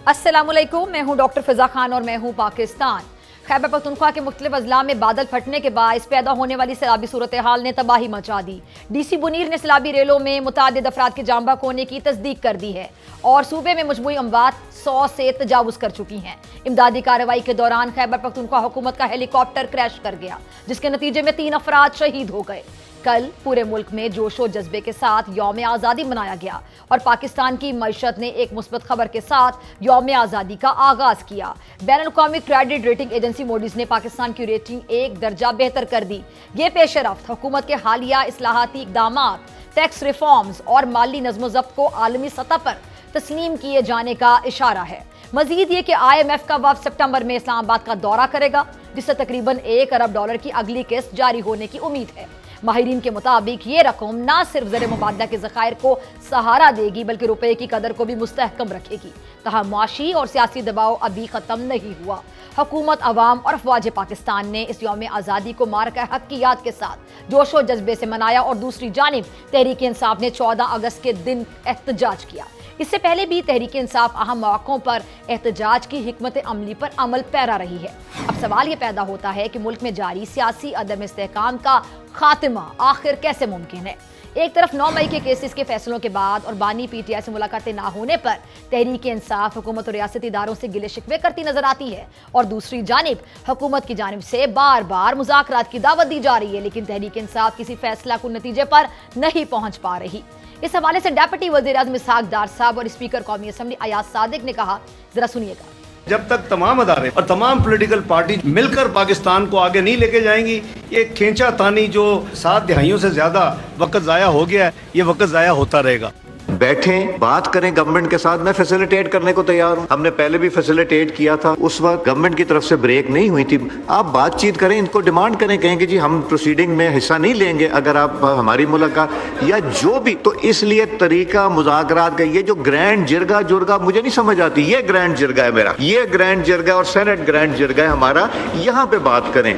अस्सलामुअलैकुम, मैं हूं डॉक्टर फिजा खान और मैं हूं पाकिस्तान। खैबर पख्तूनख्वा के मुख्तलिफ अजला में बादल फटने के बायस पैदा होने वाली सैलाबी सूरत हाल ने तबाही मचा दी। डीसी बुनीर ने सैलाबी रेलों में मुतादिद अफराद के जाम बहक होने की तस्दीक कर दी है और सूबे में मजमूई अमवात 100 से तजावुज कर चुकी हैं। इमदादी कार्रवाई के दौरान खैबर पख्तूनख्वा हुकूमत का हेलीकॉप्टर क्रैश कर गया, जिसके नतीजे में 3 अफराद शहीद हो गए। कल पूरे मुल्क में जोशो जज्बे के साथ यौम आज़ादी मनाया गया और पाकिस्तान की मईशत ने एक मुस्बत खबर के साथ यौम आज़ादी का आगाज किया। बैनुल-अक़वामी क्रेडिट रेटिंग एजेंसी मूडीज ने पाकिस्तान की रेटिंग 1 दर्जा बेहतर कर दी। ये पेशरफ्त हुकूमत के हालिया इस्लाहाती इक़दामात, टैक्स रिफॉर्म्स और माली नज़्म-ओ-ज़ब्त को आलमी सतह पर तस्लीम किए जाने का इशारा है। मजीद ये कि IMF का वफ़द सितंबर में इस्लामाबाद का दौरा करेगा, जिससे तकरीबन $1 अरब की अगली किस्त जारी होने की उम्मीद है। माहिरीन के मुताबिक ये रकम न सिर्फ ज़र मुबादला के ज़खायर को सहारा देगी बल्कि रुपए की कदर को भी मुस्तहकम रखेगी। तहा मुआशी और सियासी दबाव अभी ख़त्म नहीं हुआ। हुकूमत, अवाम और अफवाज पाकिस्तान ने इस यौम आज़ादी को मारका हक की याद के साथ जोशो जज्बे से मनाया और दूसरी जानिब तहरीक इंसाफ ने 14 अगस्त के दिन एहतजाज किया। इससे पहले भी तहरीक इंसाफ अहम मौक़ों पर एहतजाज की हिकमत अमली पर अमल पैरा रही है। अब सवाल ये पैदा होता है कि मुल्क में जारी सियासी अदम इस्तेहकाम का खात्मा आखिर कैसे मुमकिन है। एक तरफ 9 मई के केसेस के फैसलों के बाद और बानी PTI से मुलाकातें ना होने पर तहरीक इंसाफ हुकूमत और रियासती इदारों से गिले शिकवे करती नजर आती है और दूसरी जानिब हुकूमत की जानिब से बार बार मुज़ाकरात की दावत दी जा रही है, लेकिन तहरीक इंसाफ किसी फैसला को नतीजे पर नहीं पहुंच पा रही। इस हवाले से डेप्यूटी वज़ीर-ए-आज़म इसहाक डार साहब और स्पीकर कौमी असम्बली अयाज सादिक ने कहा, जरा सुनिएगा। जब तक तमाम अदारे और तमाम पॉलिटिकल पार्टी मिलकर पाकिस्तान को आगे नहीं लेके जाएंगी, ये खींचा तानी जो 7 दहाइयों से ज्यादा वक्त जाया हो गया है, ये वक्त जाया होता रहेगा। बैठें, बात करें गवर्नमेंट के साथ। मैं फैसिलिटेट करने को तैयार हूं। हमने पहले भी फैसिलिटेट किया था, उस वक्त गवर्नमेंट की तरफ से ब्रेक नहीं हुई थी। आप बातचीत करें, इनको डिमांड करें, कहें कि जी हम प्रोसीडिंग में हिस्सा नहीं लेंगे अगर आप हमारी मुलाकात या जो भी। तो इसलिए तरीका मुज़ाकरात का ये जो ग्रैंड जिरगा जुर्गा मुझे नहीं समझ आती। ये ग्रैंड जिरगा है मेरा, ये ग्रैंड जिरगा और सेनेट ग्रैंड जिरगा है हमारा, यहाँ पे बात करें।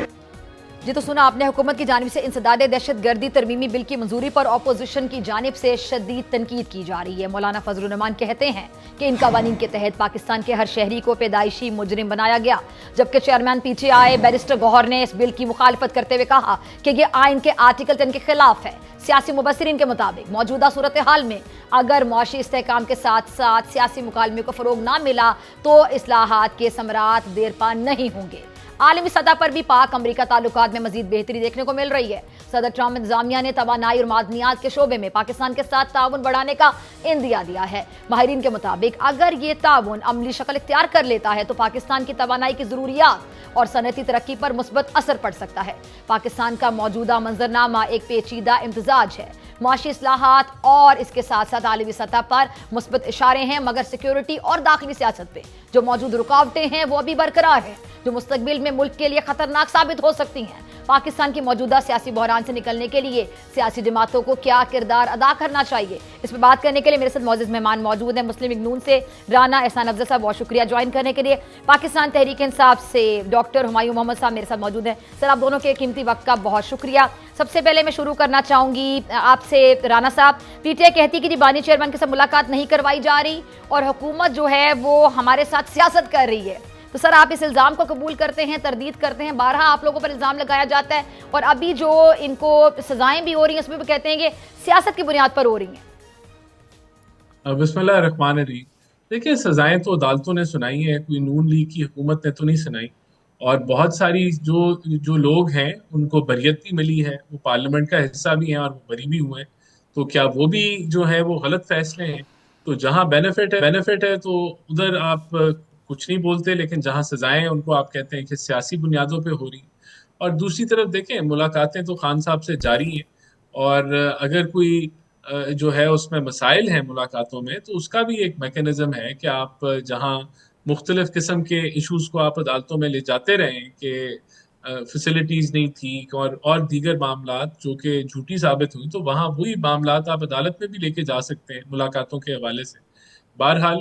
जी तो सुना आपने, हुकूमत की जानिब से इंसदाद दहशत गर्दी तरमीमी बिल की मंजूरी पर अपोजिशन की जानिब से शदीद तनकीद की जा रही है। मौलाना फजलुर रहमान कहते हैं कि इन कवानीन के तहत पाकिस्तान के हर शहरी को पैदाइशी मुजरिम बनाया गया, जबकि चेयरमैन PTI बैरिस्टर गौहर ने इस बिल की मुखालफत करते हुए कहा कि यह आइन के आर्टिकल 10 के खिलाफ है। सियासी मुबस्सिरीन के मुताबिक मौजूदा सूरत हाल में अगर मुआशी इस्तेहकाम के साथ साथ सियासी मुकालमे को फरोग ना मिला तो इस्लाहात के समरात देर पा नहीं होंगे। आलमी सतह पर भी पाक अमरीका ताल्लुकात में मजीद बेहतरी देखने को मिल रही है। सदर ट्रंप इंतजामिया ने तवानाई और मादनियात के शोबे में पाकिस्तान के साथ ताउन बढ़ाने का इंदिया दिया है। माहिरीन के मुताबिक अगर ये ताउन अमली शक्ल इख्तियार कर लेता है तो पाकिस्तान की तवानाई की जरूरियात और सनती तरक्की पर मुस्बत असर पड़ सकता है। पाकिस्तान का मौजूदा मंजरनामा एक पेचीदा इम्तजाज है। मुआशी इस्लाहात और इसके साथ साथ आलमी सतह पर मुस्बत इशारे हैं, मगर सिक्योरिटी और दाखिली सियासत पे जो मौजूद रुकावटें हैं वो अभी बरकरार हैं, जो मुस्तकबिल में मुल्क के लिए खतरनाक साबित हो सकती हैं। पाकिस्तान की मौजूदा सियासी बहरान से निकलने के लिए सियासी जमातों को क्या किरदार अदा करना चाहिए, इस पर बात करने के लिए मेरे साथ मौजूद मेहमान मौजूद हैं। मुस्लिम लीग नून से राना एहसान अफजल साहब, बहुत शुक्रिया ज्वाइन करने के लिए। पाकिस्तान तहरीक इंसाफ से डॉक्टर हुमायूं मोहम्मद साहब मेरे साथ मौजूद हैं। सर, आप दोनों के कीमती वक्त का बहुत शुक्रिया। सबसे पहले मैं शुरू करना चाहूंगी आपसे राना साहब। PTI कहती कि जी बानी चेयरमैन के साथ मुलाकात नहीं करवाई जा रही और हुकूमत जो है वो हमारे साथ सियासत कर रही है, तो सर आप इस इल्ज़ाम को कबूल करते हैं, तरदीद करते हैं? बारहा आप लोगों पर इल्ज़ाम लगाया जाता है और अभी जो इनको सजाएं भी हो रही हैं उसमें भी कहते हैं कि सियासत की बुनियाद पर हो रही हैं। बिस्मिल्लाह रहमान रहीम। देखिए, सजाएं तो अदालतों ने सुनाई है, कोई नून लीग की हुकूमत ने तो नहीं सुनाई। और बहुत सारी जो लोग हैं उनको बरियत भी मिली है, वो पार्लियामेंट का हिस्सा भी हैं और वो बरी भी हुए हैं। तो क्या वो भी जो है वो गलत फैसले हैं? तो जहाँ बेनिफिट है तो उधर आप कुछ नहीं बोलते, लेकिन जहाँ सजाएं हैं उनको आप कहते हैं कि सियासी बुनियादों पे हो रही। और दूसरी तरफ देखें, मुलाकातें तो खान साहब से जारी हैं और अगर कोई जो है उसमें मसाइल हैं मुलाकातों में, तो उसका भी एक मैकेनिज्म है कि आप जहाँ मुख्तलिफ किस्म के इशूज़ को आप अदालतों में ले जाते रहें कि फैसिलिटीज़ नहीं थी और दीगर मामलात जो कि झूठी साबित हुई, तो वहाँ वही मामलात आप अदालत में भी लेके जा सकते हैं मुलाकातों के हवाले से। बहरहाल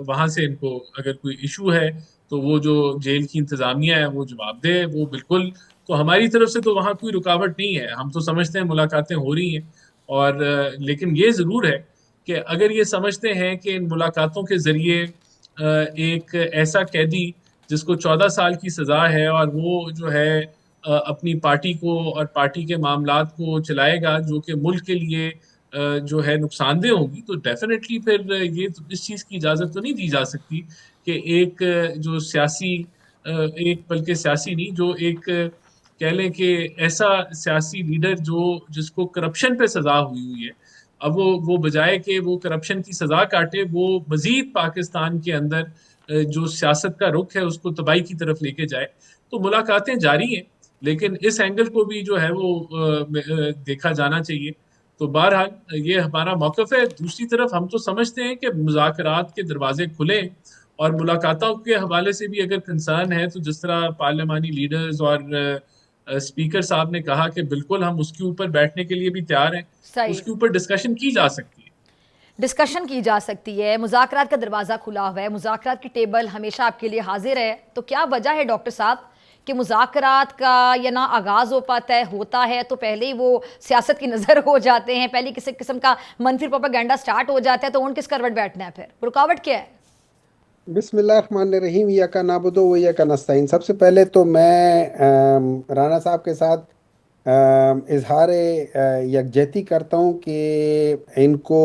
वहाँ से इनको अगर कोई इशू है तो वो जो जेल की इंतज़ामिया है वो जवाब दे, वो बिल्कुल। तो हमारी तरफ से तो वहाँ कोई रुकावट नहीं है, हम तो समझते हैं मुलाकातें हो रही हैं। और लेकिन ये ज़रूर है कि अगर ये समझते हैं कि इन मुलाकातों के ज़रिए एक ऐसा कैदी जिसको 14 साल की सजा है और वो जो है अपनी पार्टी को और पार्टी के मामलात को चलाएगा जो कि मुल्क के लिए जो है नुकसानदेह होगी, तो डेफिनेटली फिर ये इस चीज़ की इजाज़त तो नहीं दी जा सकती कि एक जो सियासी एक बल्कि सियासी नहीं, जो एक कह लें कि ऐसा सियासी लीडर जो जिसको करप्शन पे सजा हुई हुई है, अब वो बजाय कि वो करप्शन की सजा काटे, वो मजीद पाकिस्तान के अंदर जो सियासत का रुख है उसको तबाही की तरफ लेके जाए। तो मुलाकातें जारी हैं, लेकिन इस एंगल को भी जो है वो देखा जाना चाहिए। तो बहरहाल ये हमारा मौक़िफ़ है। दूसरी तरफ हम तो समझते हैं कि मुज़ाकरात के दरवाजे खुले और मुलाकातों के हवाले से भी अगर कंसर्न है, तो जिस तरह पार्लियामानी लीडर्स और स्पीकर साहब ने कहा कि बिल्कुल हम उसके ऊपर बैठने के लिए भी तैयार हैं, सही, उसके ऊपर डिस्कशन की जा सकती है। डिस्कशन की जा सकती है, मुज़ाकरात का दरवाज़ा खुला हुआ है, मुज़ाकरात की टेबल हमेशा आपके लिए हाजिर है। तो क्या वजह है डॉक्टर साहब कि मुज़ाकरात का या ना आगाज़ हो पाता है, होता है तो पहले ही वो सियासत की नज़र हो जाते हैं, पहले किसी किस्म का मनफी प्रोपेगेंडा स्टार्ट हो जाता है, तो उन किस करवट बैठना है, फिर रुकावट क्या है? बिस्मिल्लाहिर्रहमानिर्रहीम या का नाबुदो व या का नस्ताइन। सबसे पहले तो मैं राना साहब के साथ इजहार यकजहती करता हूँ कि इनको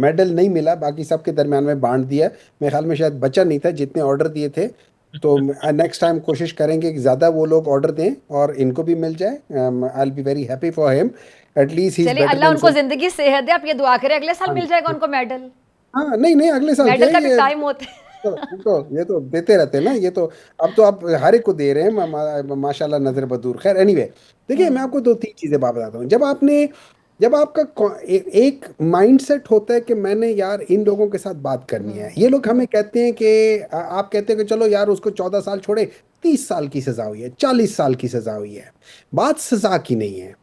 मेडल नहीं मिला, बाकी सबके दरमियान में बांट दिया। मेरे ख्याल में शायद बचा नहीं था जितने ऑर्डर दिए थे, तो नेक्स्ट टाइम कोशिश करेंगे कि ज़्यादा वो लोग ऑर्डर दें और इनको भी मिल जाए। I will be very happy for him, at least he is चलिए, बेटर अल्लाह देन उनको जिंदगी सेहत दे। आप ये दुआ करें अगले साल मिल जाएगा सम। उनको मेडल। हाँ, नहीं नहीं, अगले साल क्या मेडल का भी ये टाइम होता है। ये तो देते रहते हैं ना, ये तो अब तो आप हर एक को दे रहे हैं माशाल्लाह, नजर बदूर। खैर एनीवे, देखिए मैं आपको दो तीन चीजें बात बताता हूँ। जब आपका एक माइंडसेट होता है कि मैंने यार इन लोगों के साथ बात करनी है, ये लोग हमें कहते हैं कि आप कहते हैं कि चलो यार उसको 14 साल छोड़े, 30 साल की सजा हुई है, 40 साल की सजा हुई है। बात सजा की नहीं है।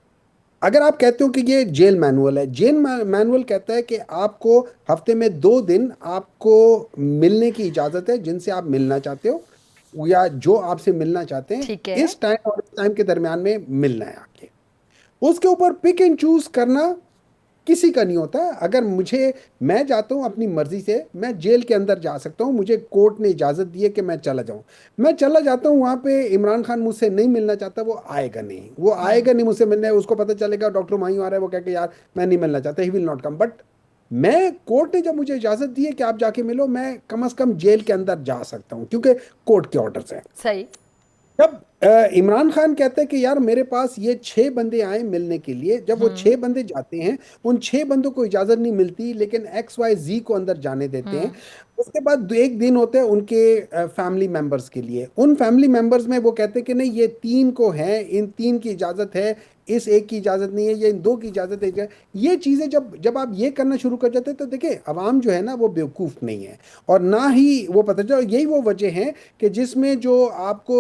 अगर आप कहते हो कि ये जेल मैनुअल है, जेल मैनुअल कहता है कि आपको हफ्ते में 2 दिन आपको मिलने की इजाज़त है जिनसे आप मिलना चाहते हो या जो आपसे मिलना चाहते हैं, ठीक है। इस टाइम और इस टाइम के दरमियान में मिलना है आके। उसके ऊपर पिक एंड चूज करना किसी का नहीं होता। अगर मैं जाता हूँ अपनी मर्जी से, मैं जेल के अंदर जा सकता हूँ, मुझे कोर्ट ने इजाज़त दी है कि मैं चला जाऊँ, मैं चला जाता हूँ वहाँ पे। इमरान खान मुझसे नहीं मिलना चाहता, वो आएगा नहीं मुझसे मिलने। उसको पता चलेगा डॉक्टर माही आ रहा है, वो कह के यार मैं नहीं मिलना चाहता, he will not come. But मैं कोर्ट ने जब मुझे इजाज़त दी है कि आप जाके मिलो, मैं कम से कम जेल के अंदर जा सकता हूँ क्योंकि कोर्ट के ऑर्डर्स हैं। सही। जब इमरान खान कहते हैं कि यार मेरे पास ये 6 बंदे आए मिलने के लिए, जब वो 6 बंदे जाते हैं, उन 6 बंदों को इजाजत नहीं मिलती, लेकिन XYZ को अंदर जाने देते हैं। उसके बाद एक दिन होता है उनके फैमिली मेंबर्स के लिए। उन फैमिली मेंबर्स में वो कहते हैं कि नहीं, ये 3 को है, इन 3 की इजाजत है, इस एक की इजाजत नहीं है, ये इन 2 की इजाजत है। ये चीजें जब आप ये करना शुरू कर जाते हैं, तो देखिए अवाम जो है ना वो बेवकूफ नहीं है, और ना ही वो पता चला। यही वो वजह है कि जिसमें जो आपको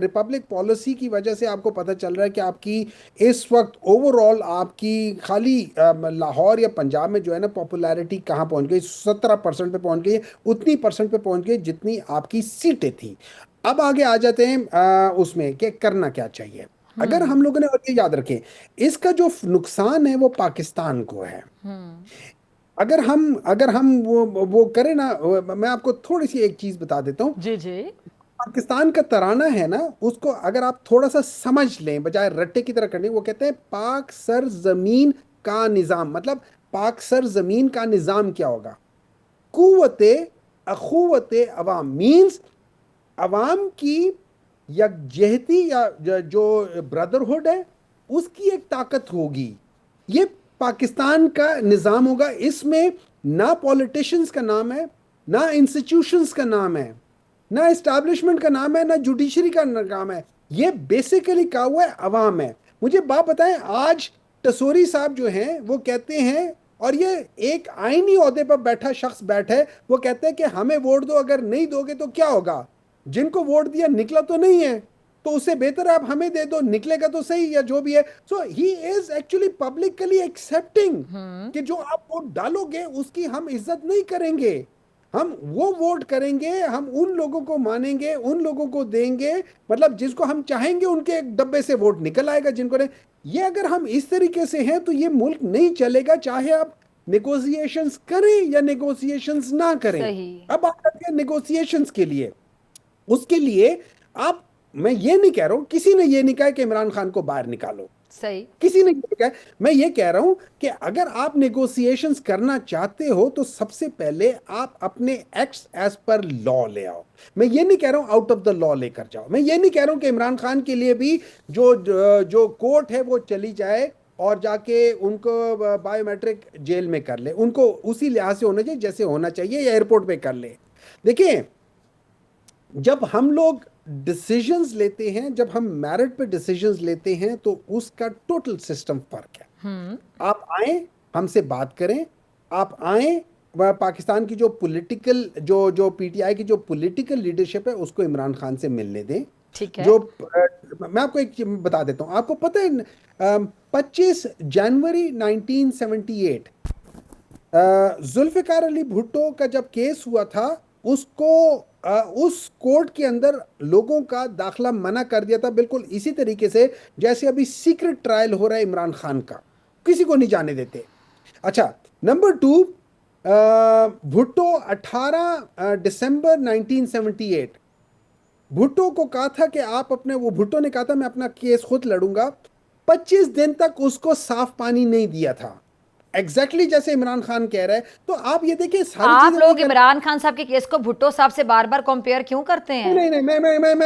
रिपब्लिक पॉलिसी की वजह से आपको पता चल रहा है कि आपकी इस वक्त ओवरऑल आपकी खाली लाहौर या पंजाब में जो है ना पॉपुलैरिटी कहाँ पहुंच गई, 17% पे पहुंच गई, उतनी परसेंट पे पहुंच गई जितनी आपकी सीटें थी। अब आगे आ जाते हैं उसमें कि करना क्या चाहिए। अगर हम लोगों ने, और ये याद रखें, इसका जो नुकसान है वो पाकिस्तान को है। अगर हम वो करें ना, मैं आपको थोड़ी सी एक चीज बता देता हूँ। जी जी। पाकिस्तान का तराना है ना, उसको अगर आप थोड़ा सा समझ लें बजाय रट्टे की तरह करने, वो कहते हैं पाक सर जमीन का निजाम। मतलब पाक सर जमीन का निजाम क्या होगा? कुव्वते अखुवते अवाम मीन्स अवाम की यकजहती या जो ब्रदरहुड है उसकी एक ताकत होगी। ये पाकिस्तान का निज़ाम होगा। इसमें ना पॉलिटिशियंस का नाम है, ना इंस्टीट्यूशंस का नाम है, ना इस्टेब्लिशमेंट का नाम है, ना जुडिशरी का नाम है। ये बेसिकली क्या हुआ है, अवाम है। मुझे बात बताएं, आज टसोरी साहब जो हैं वो कहते हैं, और ये एक आईनी ओहदे पर बैठा शख्स बैठा है, वो कहते हैं कि हमें वोट दो, अगर नहीं दोगे तो क्या होगा? जिनको वोट दिया निकला तो नहीं है, तो उससे बेहतर आप हमें दे दो, निकलेगा तो सही, या जो भी है। So he is actually publicly accepting कि जो आप वोट डालोगे उसकी हम इज्जत नहीं करेंगे, हम वो वोट करेंगे, हम उन लोगों को मानेंगे, उन लोगों को देंगे, मतलब जिसको हम चाहेंगे उनके डब्बे से वोट निकल आएगा, जिनको नहीं। ये अगर हम इस तरीके से हैं तो ये मुल्क नहीं चलेगा, चाहे आप नेगोशिएशंस करें या नेगोशिएशंस ना करें। सही। अब बात करते हैं नेगोशिएशंस के लिए। उसके लिए आप, मैं ये नहीं कह रहा हूं, किसी ने ये नहीं कहा कि इमरान खान को बाहर निकालो, सही। किसी ने ये कहा। मैं ये कह रहा हूं कि अगर आप नेगोशिएशंस करना चाहते हो तो सबसे पहले आप अपने एक्ट्स एज पर लॉ ले आओ। मैं ये नहीं कह रहा हूं आउट ऑफ द लॉ लेकर जाओ। मैं ये नहीं कह रहा हूं कि इमरान खान के लिए भी जो जो कोर्ट है वो चली जाए और जाके उनको बायोमेट्रिक जेल में कर ले। उनको उसी लिहाज से होना चाहिए जैसे होना चाहिए, या एयरपोर्ट पे कर ले। देखिए, जब हम लोग डिसीजंस लेते हैं, जब हम मेरिट पे डिसीजंस लेते हैं, तो उसका टोटल सिस्टम फर्क है। आप आए, हमसे बात करें, आप आए, पाकिस्तान की जो पॉलिटिकल जो पीटीआई की जो पॉलिटिकल लीडरशिप है उसको इमरान खान से मिलने दें। ठीक है। जो मैं आपको एक चीज़ बता देता हूँ, आपको पता है 25 जनवरी 1978 जुल्फिकार अली भुट्टो का जब केस हुआ था, उसको उस कोर्ट के अंदर लोगों का दाखिला मना कर दिया था, बिल्कुल इसी तरीके से जैसे अभी सीक्रेट ट्रायल हो रहा है इमरान खान का, किसी को नहीं जाने देते। अच्छा, नंबर 2, भुट्टो 18 दिसंबर 1978 भुट्टो को कहा था कि आप अपने, वो भुट्टो ने कहा था मैं अपना केस खुद लड़ूंगा। 25 दिन तक उसको साफ पानी नहीं दिया था, एग्जैक्टली जैसे इमरान खान कह रहा है। तो आप ये देखिए, सारी आप चीजें लोग इमरान खान साहब के केस को भुट्टो साहब से बार बार कंपेयर क्यों करते हैं? नहीं नहीं,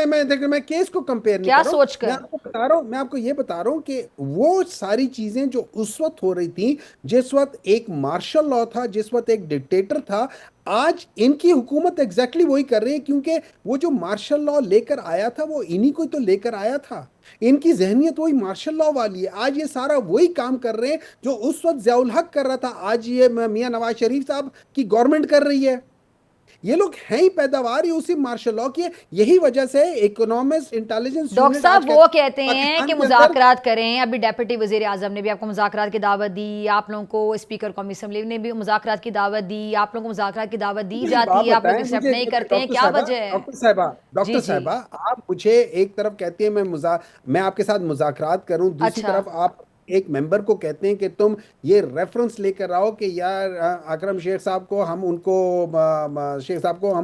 मैं देखिए, मैं केस को कंपेयर नहीं क्या कर रहा हूं। सोचकर? मैं आपको बता रहा हूं, मैं आपको ये बता रहा हूं कि वो सारी चीजें जो उस वक्त हो रही थी, जिस वक्त एक मार्शल लॉ था, जिस वक्त एक डिक्टेटर था, आज इनकी हुकूमत एग्जैक्टली वही कर रही है। क्योंकि वो जो मार्शल लॉ लेकर आया था वो इन्हीं को तो लेकर आया था। इनकी जहनियत वही मार्शल लॉ वाली है। आज ये सारा वही काम कर रहे हैं जो उस वक्त ज़ियाउल हक कर रहा था, आज ये मियां नवाज शरीफ साहब की गवर्नमेंट कर रही है। ये लोग हैं ही पैदावार ही उसी मार्शल लॉ की है। यही वजह से इकोनॉमिस्ट इंटेलिजेंस डॉक्टर साहब वो कहते हैं कि मुज़ाकरात करें। अभी डेप्यूटी वजीर आजम ने भी आपको मुज़ाकरात की दावत दी, आप लोगों को स्पीकर कौमी असम्बली ने भी मुज़ाकरात की दावत दी, आप लोगों को मुज़ाकरात की दावत दी जाती है, आप लोग एक्सेप्ट नहीं करते हैं, क्या वजह है? डॉक्टर साहबा, आप मुझे एक तरफ कहती है मैं आपके साथ मुज़ाकरात करूं, दूसरी तरफ आप एक मेंबर को कहते हैं कि तुम ये रेफरेंस लेकर आओ कि यार अकरम शेख साहब को हम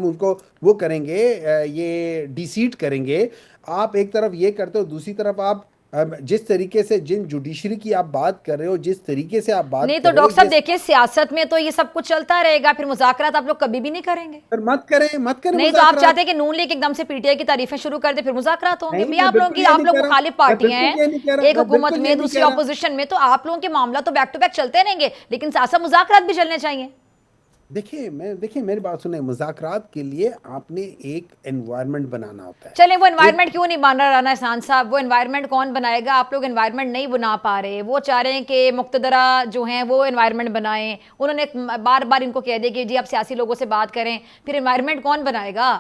उनको वो करेंगे, ये डिसीट करेंगे। आप एक तरफ ये करते हो, दूसरी तरफ आप जिस तरीके से जिन जुडिशरी की आप बात कर रहे हो, जिस तरीके से आप बात नहीं कर तो रहे हो, डॉक्टर साहब देखिए, सियासत में तो ये सब कुछ चलता रहेगा, फिर मुज़ाकरात आप लोग कभी भी नहीं करेंगे। फिर मत करें नहीं तो आप चाहते हैं कि नून लीग एकदम से पीटीआई की तारीफें शुरू कर दे, फिर मुज़ाकरात होंगे? भैया आप लोग मुखालिफ पार्टियां हैं, एक हुकूमत में, दूसरी ऑपोजिशन में, तो आप लोगों के मामला तो बैक टू बैक चलते रहेंगे, लेकिन साथ साथ मुज़ाकरात भी चलने चाहिए। देखिए मेरी बात सुने, मुज़ाकरात के लिए आपने एक एनवायरनमेंट बनाना होता है। चलें, वो एनवायरनमेंट क्यों नहीं बन रहा राना एहसान साहब? वो एनवायरनमेंट कौन बनाएगा? आप लोग एनवायरनमेंट नहीं बना पा रहे। वो चाह रहे हैं कि मुक्तदरा जो हैं वो एनवायरनमेंट बनाएं। उन्होंने बार बार इनको कह दिया कि जी आप सियासी लोगों से बात करें, फिर एनवायरनमेंट कौन बनाएगा?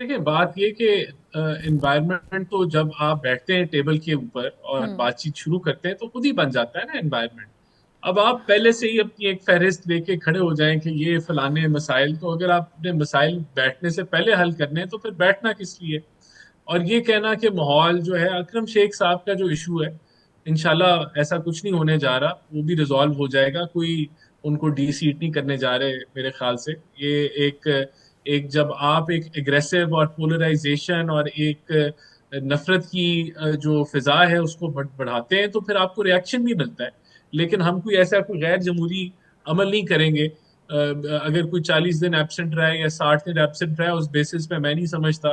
देखिए, बात ये कि एनवायरनमेंट तो जब आप बैठते हैं टेबल के ऊपर और बातचीत शुरू करते हैं तो खुद ही बन जाता है ना एनवायरनमेंट। अब आप पहले से ही अपनी एक फहरिस्त लेके खड़े हो जाएं कि ये फलाने मसाइल, तो अगर आप अपने मसाइल बैठने से पहले हल करने हैं तो फिर बैठना किस लिए? और ये कहना कि माहौल जो है, अकरम शेख साहब का जो इशू है, इंशाल्लाह ऐसा कुछ नहीं होने जा रहा, वो भी रिजॉल्व हो जाएगा। कोई उनको डी सीट नहीं करने जा रहे मेरे ख्याल से। ये एक जब आप एक एग्रेसिव और पोलराइजेशन और एक नफरत की जो फिजा है उसको बढ़ाते हैं तो फिर आपको रिएक्शन भी मिलता है। लेकिन हम कोई गैर जमहूरी अमल नहीं करेंगे। अगर कोई 40 दिन एब्सेंट रहा है या 60 दिन एब्सेंट रहा है, उस बेसिस पे मैं नहीं समझता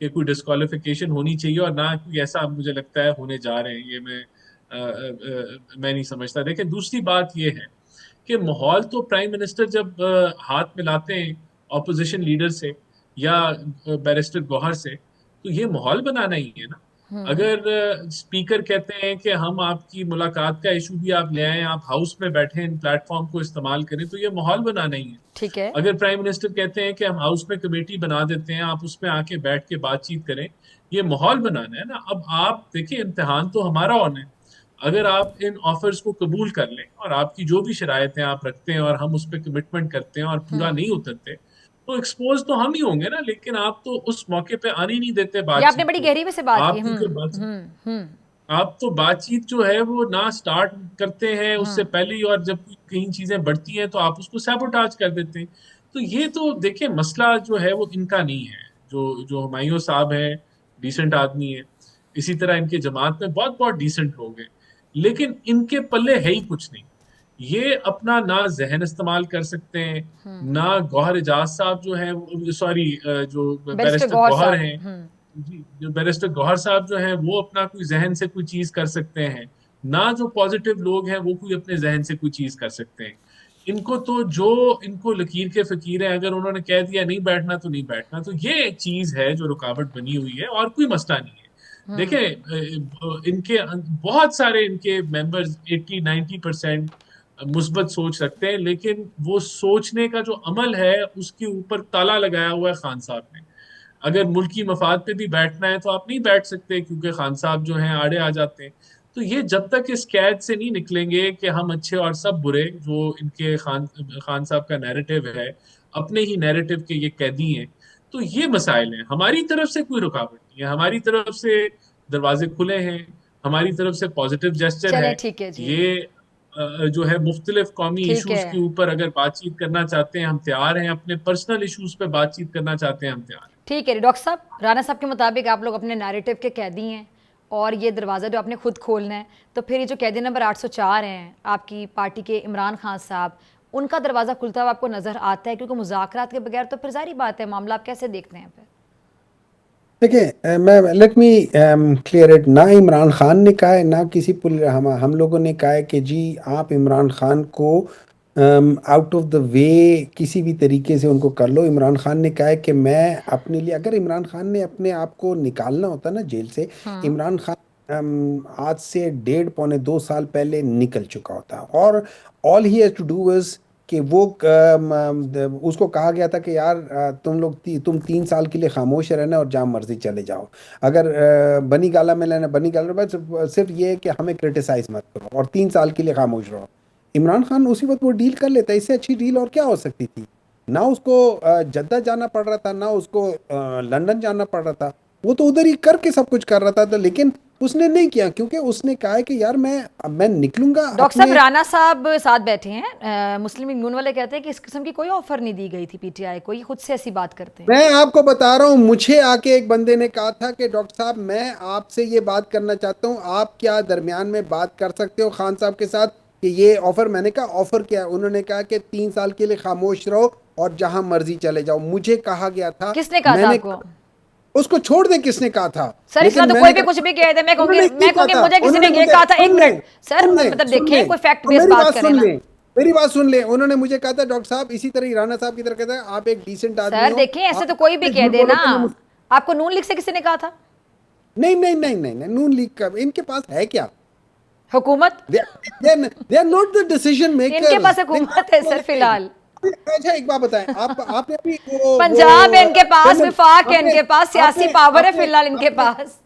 कि कोई डिस्क्वालिफिकेशन होनी चाहिए, और ना कोई ऐसा मुझे लगता है होने जा रहे हैं। ये मैं नहीं समझता। देखिए, दूसरी बात ये है कि माहौल तो प्राइम मिनिस्टर जब हाथ मिलाते हैं ऑपोजिशन लीडर से या बैरिस्टर गौहर से, तो ये माहौल बनाना ही है ना। अगर स्पीकर कहते हैं कि हम आपकी मुलाकात का इशू भी आप ले आए, आप हाउस में बैठे इन प्लेटफॉर्म को इस्तेमाल करें, तो ये माहौल बनाना ही है। ठीक है। अगर प्राइम मिनिस्टर कहते हैं कि हम हाउस में कमेटी बना देते हैं, आप उसमें आके बैठ के बातचीत करें, ये माहौल बनाना है ना। अब आप देखिए, इम्तिहान तो हमारा होना है। अगर आप इन ऑफर्स को कबूल कर लें और आपकी जो भी शरायतें आप रखते हैं और हम उस पर कमिटमेंट करते हैं और पूरा नहीं उतरते, तो एक्सपोज तो हम ही होंगे ना। लेकिन आप तो उस मौके पे आने नहीं देते बात। आपने बड़ी गहरी में से बात की। आप आप तो बातचीत जो है वो ना स्टार्ट करते हैं उससे पहले ही, और जब कहीं चीजें बढ़ती हैं तो आप उसको सैबोटाज कर देते हैं। तो ये तो देखिए मसला जो है वो इनका नहीं है। जो जो हुमायूं साहब हैं, डिसेंट आदमी है, इसी तरह इनके जमात में बहुत बहुत डिसेंट लोग हैं, लेकिन इनके पल्ले है ही कुछ नहीं। ये अपना ना जहन इस्तेमाल कर सकते हैं, ना गौहर एजाज साहब जो है, सॉरी, जो बैरिस्टर बैरिस्टर गौहर गौहर साहब। हैं, जी, जो बैरिस्टर गौहर साहब जो हैं वो अपना कोई जहन से कोई चीज कर सकते हैं, ना जो पॉजिटिव लोग हैं वो कोई अपने जहन से कोई चीज कर सकते हैं। इनको तो जो इनको लकीर के फकीर है, अगर उन्होंने कह दिया नहीं बैठना तो नहीं बैठना, तो ये एक चीज है जो रुकावट बनी हुई है और कोई मसला नहीं है। देखें, इनके बहुत सारे इनके मेंबर्स 80-90% मुस्बत सोच रखते हैं, लेकिन वो सोचने का जो अमल है उसके ऊपर ताला लगाया हुआ है खान साहब ने। अगर मुल्की मफाद पे भी बैठना है तो आप नहीं बैठ सकते, क्योंकि खान साहब जो हैं आड़े आ जाते हैं। तो ये जब तक इस कैद से नहीं निकलेंगे कि हम अच्छे और सब बुरे, जो इनके खान साहब का नैरेटिव है, अपने ही नैरेटिव के ये कैदी हैं, तो ये मसाइल हैं। हमारी तरफ से कोई रुकावट नहीं है, हमारी तरफ से दरवाजे खुले हैं, हमारी तरफ से पॉजिटिव जेस्चर चले है। ठीक है जी। ये जो है मुख्तलिफ कौमी ठीक इशूज है। के ऊपर अगर बातचीत करना चाहते हैं हम तैयार हैं, अपने पर्सनल इशूज पे बातचीत करना चाहते हैं हम तैयार हैं। ठीक है डॉक्टर साहब, राणा साहब के मुताबिक आप लोग अपने नैरेटिव के कैदी हैं और ये दरवाज़ा जो आपने खुद खोलना है, तो फिर ये जो कैदी नंबर 804 हैं आपकी पार्टी के इमरान खान साहब, उनका दरवाज़ा खुलता हुआ आपको नज़र आता है? क्योंकि मुज़ाकरात के बगैर तो फिर जारी बात है, मामला आप कैसे देखते हैं फिर? देखिए, मैं लेट मी क्लियर इट। ना इमरान खान ने कहा है, ना किसी हम लोगों ने कहा है कि जी आप इमरान खान को आउट ऑफ द वे किसी भी तरीके से उनको कर लो। इमरान खान ने कहा है कि मैं अपने लिए, अगर इमरान खान ने अपने आप को निकालना होता ना जेल से, इमरान खान आज से 1.5 पौने 2 साल पहले निकल चुका होता। और all he has to do is कि वो उसको कहा गया था कि यार तुम 3 साल के लिए खामोश रहना और जहाँ मर्जी चले जाओ। अगर बनी गाला में लेना बनी गाला, बस सिर्फ ये है कि हमें क्रिटिसाइज मत करो और 3 साल के लिए खामोश रहो। इमरान खान उसी वक्त वो डील कर लेता। इससे अच्छी डील और क्या हो सकती थी? ना उसको जद्दा जाना पड़ रहा था, ना उसको लंदन जाना पड़ रहा था। वो तो उधर ही करके सब कुछ कर रहा था, तो लेकिन उसने नहीं किया क्योंकि उसने कहा है कि यार मैं निकलूंगा डॉक्टर साहब, अपने। राणा साहब साथ बैठे हैं, मुस्लिम लीग नून वाले कहते हैं कि इस किस्म की कोई ऑफर नहीं दी गई थी पीटीआई को, ये खुद से ऐसी बात करते हैं। मैं आपको बता रहा हूँ, मुझे आके एक बंदे ने कहा था कि डॉक्टर साहब मैं आपसे ये बात करना चाहता हूँ, आप क्या दरमियान में बात कर सकते हो खान साहब के साथ कि ये ऑफर। मैंने कहा ऑफर क्या है? उन्होंने कहा कि 3 साल के लिए खामोश रहो और जहां मर्जी चले जाओ। मुझे कहा गया था, किसने कहा था मैंने आपको? उसको छोड़ दे, किसने कहा था? सर इसमें लेकिन तो कोई भी कुछ भी कह दे, मैं कहूंगी मुझे किसी ने ये कहा था। एक मिनट सर, मतलब देखिए कोई फैक्ट बेस्ड बात करें ना। मेरी बात सुन ले। उन्होंने मुझे कहा था डॉक्टर साहब, इसी तरह राणा साहब की तरह कहता है आप एक डिसेंट आदमी सर हो, देखिए ऐसे आप तो कोई भी झूठ कह दे बोलो ना। तो मैं आपको नून लीग से किसी ने कहा था? नहीं नहीं नहीं नहीं नहीं, नून लीग का इनके पास है क्या? हुकूमत? they are not the decision makers। इनके पास हुकूमत है सर फिलहाल। अच्छा एक बात बताएं, आपने अभी वो पंजाब है इनके पास, विफाक है आपने इनके पास, सियासी पावर है फिलहाल इनके पास।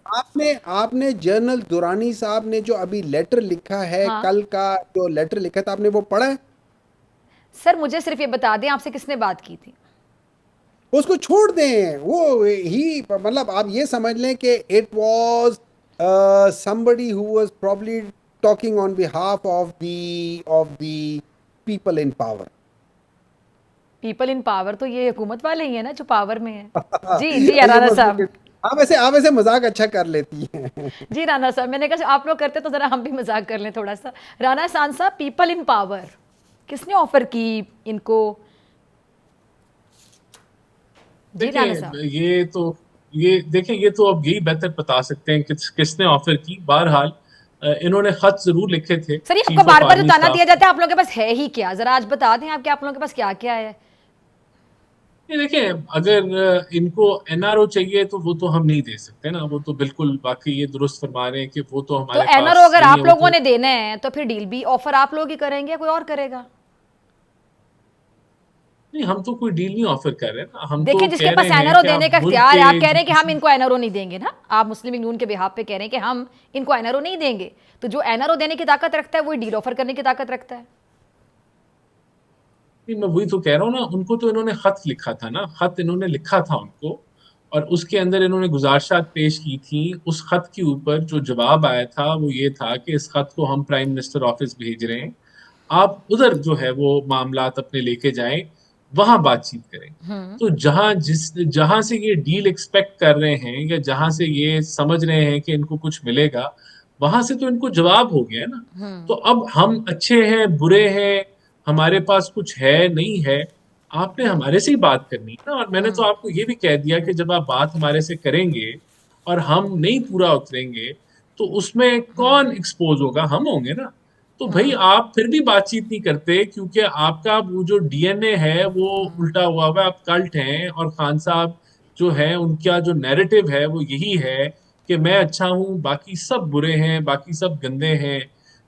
आपने जनरल दुरानी साहब ने जो अभी लेटर लिखा है, हाँ। कल का जो लेटर लिखा था, आपने वो पढ़ा है? सर मुझे सिर्फ ये बता दें आपसे किसने बात की थी? उसको छोड़ दें। वो ही मतलब आप ये समझ लें कि it was somebody who was probably talking on behalf of the people in power। People in power तो ये हुकूमत वाले ही है ना जो पावर में है। जी जी राणा साहब। आप ऐसे मजाक अच्छा कर लेती हैं। जी राणा साहब, मैंने कहा आप लोग करते तो जरा हम भी मजाक कर लें थोड़ा सा। राणा खान साहब, पीपल इन पावर किसने ऑफर की इनको? जी राणा साहब। ये देखें, ये तो अब यही बेहतर बता सकते हैं किसने ऑफर की। बहरहाल इन्होंने खत जरूर लिखे थे। सर ये आपको बार बार जो ताना दिया जाता है आप लोगों के पास है ही क्या? जरा आज बता दें आप लोगों के पास क्या क्या है। ये देखें, अगर इनको एनआरओ चाहिए तो वो तो हम नहीं दे सकते ना। वो तो बिल्कुल बाकी ये दुरुस्त फरमा रहे हैं कि वो तो हमारे पास एनआरओ अगर नहीं आप है, लोगों ने देना है तो फिर डील भी ऑफर आप लोग ही करेंगे, कोई और करेगा? नहीं, हम तो कोई डील नहीं ऑफर कर रहे ना। हम देखिए तो जिसके कह पास रहे हैं एनआरओ कि देने आप का मुल्क इख्तियार है, आप कह रहे हैं कि के हम इनको एनआरओ नहीं देंगे ना। आप मुस्लिम लीग नून के बिहाफ पे कह रहे हैं कि हम इनको एनआरओ नहीं देंगे, तो जो एनआरओ देने की ताकत रखता है वही डील ऑफर करने की ताकत रखता है। मैं वही तो कह रहा हूँ ना, उनको तो इन्होंने खत लिखा था ना, खत इन्होंने लिखा था उनको, और उसके अंदर इन्होंने गुजारिशात पेश की थी। उस खत के ऊपर जो जवाब आया था वो ये था कि इस खत को हम प्राइम मिनिस्टर ऑफिस भेज रहे हैं, आप उधर जो है वो मामलात अपने लेके जाएं, वहां बातचीत करें। तो जहां से ये डील एक्सपेक्ट कर रहे हैं या जहां से ये समझ रहे हैं कि इनको कुछ मिलेगा, वहां से तो इनको जवाब हो गया ना। तो अब हम अच्छे हैं बुरे हैं, हमारे पास कुछ है नहीं है, आपने हमारे से ही बात करनी है ना। और मैंने तो आपको ये भी कह दिया कि जब आप बात हमारे से करेंगे और हम नहीं पूरा उतरेंगे तो उसमें कौन एक्सपोज होगा? हम होंगे ना। तो भाई आप फिर भी बातचीत नहीं करते क्योंकि आपका वो जो डीएनए है वो उल्टा हुआ है, आप कल्ट हैं। और खान साहब जो है उनका जो नैरेटिव है वो यही है कि मैं अच्छा हूं, बाकी सब बुरे हैं, बाकी सब गंदे हैं,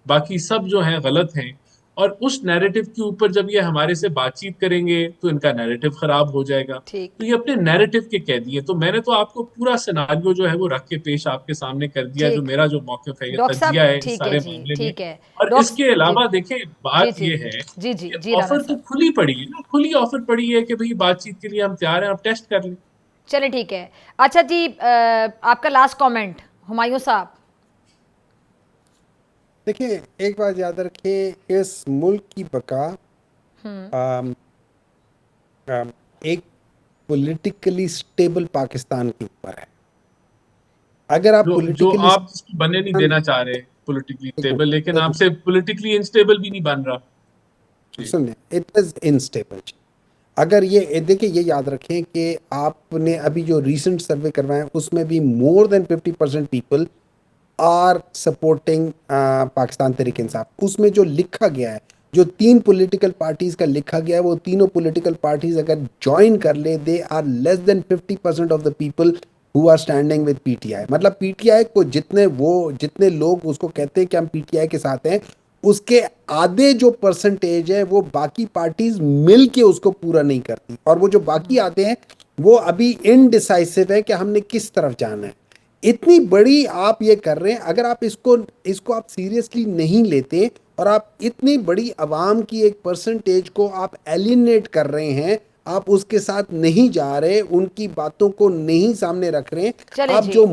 बाकी सब जो हैं गलत हैं। और उस नैरेटिव के ऊपर जब ये हमारे से बातचीत करेंगे तो इनका नैरेटिव खराब हो जाएगा। ठीक। तो ये अपने नैरेटिव के कैदी है। तो मैंने तो आपको पूरा सिनारियो जो है वो रख के पेश आपके सामने कर दिया, जो मेरा जो मौक़िफ़ है, ये डॉक्टर साहब, तज्जिया है इस ठीक सारे है जी, मामले ठीक में। है। और इसके अलावा देखें बात जी, ये है जी, जी, कि जी, राणा ऑफर तो साहब। खुली पड़ी है ना, खुली ऑफर पड़ी है कि भाई बातचीत के लिए हम तैयार हैं, आप टेस्ट कर लें। चलिए ठीक है। अच्छा जी, आपका लास्ट कमेंट हुमायूं साहब। देखिए, एक बात याद रखें, इस मुल्क की बका एक पॉलिटिकली स्टेबल पाकिस्तान के ऊपर है। अगर आप जो पॉलिटिकली आप जिसको बनने नहीं देना चाह रहे पॉलिटिकली स्टेबल, लेकिन आपसे पॉलिटिकली अनस्टेबल भी नहीं बन रहा। सुनिए, इट इज इनस्टेबल। अगर ये देखिए, ये याद रखें कि आपने अभी जो रीसेंट सर्वे करवाया उसमें भी more than 50% people are supporting Pakistan Tehreek Insaf. उसमें जो लिखा गया है, जो 3 पॉलिटिकल पार्टीज का लिखा गया है, वो तीनों पॉलिटिकल पार्टीज अगर ज्वाइन कर ले, they are less than 50% of the people who are standing with PTI. मतलब पीटीआई को जितने लोग उसको कहते हैं कि हम पीटीआई के साथ हैं, उसके आधे जो परसेंटेज है वो बाकी पार्टीज मिल के उसको पूरा नहीं करती। और वो जो बाकी आते हैं वो अभी इनडिसाइसिव है कि हमने किस तरफ जाना है। इतनी बड़ी आप ये कर रहे हैं, अगर आप इसको आप सीरियसली नहीं लेते और आप इतनी बड़ी आवाम की एक परसेंटेज को आप एलिनेट कर रहे हैं, आप उसके साथ नहीं जा रहे, उनकी बातों को नहीं सामने रख रहे, आप जो